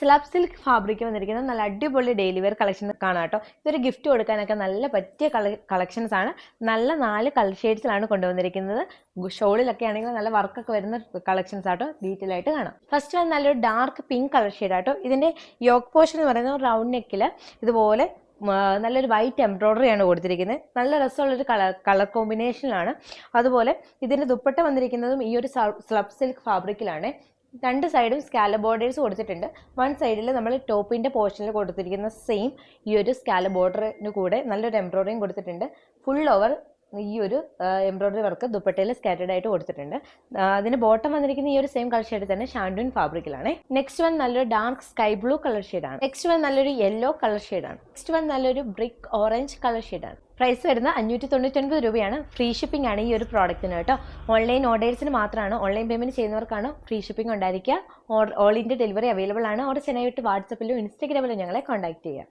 Slub silk fabric വന്നിരിക്കുന്ന നല്ല അടിപൊളി ഡെയിലി വെയർ കളക്ഷൻ കാണാം കേട്ടോ. ഇതൊരു ഗിഫ്റ്റ് കൊടുക്കാനൊക്കെ നല്ല പറ്റിയ കളക്ഷൻസ് ആണ്. നല്ല 4 കളർ ഷെയ്ഡ്സിലാണ് കൊണ്ടുവന്നിരിക്കുന്നത്. ഷോളിലൊക്കെ ആണെങ്കിൽ നല്ല വർക്കൊക്കെ വരുന്ന കളക്ഷൻസ് ആട്ടോ. ഡീറ്റെയിൽ ആയിട്ട് കാണാം. ഫസ്റ്റ് വന്ന് നല്ലൊരു ഡാർക്ക് പിങ്ക് കളർ ഷെയ്ഡ് ആട്ടോ. ഇതിന്റെ യോക്ക് പോർഷൻ എന്ന് പറയുന്നത് റൗണ്ട് നെക്കിൽ ഇതുപോലെ നല്ലൊരു വൈറ്റ് എംബ്രോയിഡറി ആണ് കൊടുത്തിരിക്കുന്നത്. നല്ല രസമുള്ളൊരു കളർ കോമ്പിനേഷനിലാണ്. അതുപോലെ ഇതിന്റെ ദുപ്പട്ട വന്നിരിക്കുന്നതും ഈ ഒരു സ്ലബ് സിൽക്ക് ഫാബ്രിക്കിലാണ്. 2 സൈഡും സ്കാലപ്പ് ബോർഡേഴ്സ് കൊടുത്തിട്ടുണ്ട്. 1 സൈഡിൽ നമ്മൾ ടോപ്പിന്റെ പോർഷനിൽ കൊടുത്തിരിക്കുന്ന സെയിം ഈ ഒരു സ്കാലപ്പ് ബോർഡറിന് കൂടെ നല്ലൊരു എംബ്രോയിഡറിയും കൊടുത്തിട്ടുണ്ട്. ഫുൾ ഓവർ ഈ ഒരു എംബ്രോയിഡറി വർക്ക് ദുപ്പട്ടയിൽ സ്കാറ്റേഡ് ആയിട്ട് കൊടുത്തിട്ടുണ്ട്. അതിന് ബോട്ടം വന്നിരിക്കുന്ന ഈ ഒരു സെയിം കളർ ഷെയ്ഡ് തന്നെ ഷാൻഡൂൺ ഫാബ്രിക്കിലാണ്. നെക്സ്റ്റ് വൺ നല്ലൊരു ഡാർക്ക് സ്കൈ ബ്ലൂ കളർ ഷെയ്ഡാണ്. നെക്സ്റ്റ് വൺ നല്ലൊരു യെല്ലോ കളർ ഷെയ്ഡാണ്. നെക്സ്റ്റ് വൺ നല്ലൊരു ബ്രിക്ക് ഓറഞ്ച് കളർ ഷെയ്ഡാണ്. പ്രൈസ് വരുന്ന 599 രൂപയാണ്. ഫ്രീ ഷിപ്പിംഗ് ആണ് ഈ ഒരു പ്രോഡക്റ്റിന് കേട്ടോ. ഓൺലൈൻ ഓർഡേഴ്സിന് മാത്രമാണ്. ഓൺലൈൻ പേയ്മെന്റ് ചെയ്യുന്നവർക്കാണ് ഫ്രീ ഷിപ്പിംഗ് ഉണ്ടായിരിക്കുക. ഓൾ ഇന്ത്യ ഡെലിവറി അവൈലബിൾ ആണ്. ഓർ ചെന്നൈ വിട്ട് വാട്സപ്പിലും ഇൻസ്റ്റാഗ്രാമിലും ഞങ്ങളെ കോൺടാക്ട് ചെയ്യുക.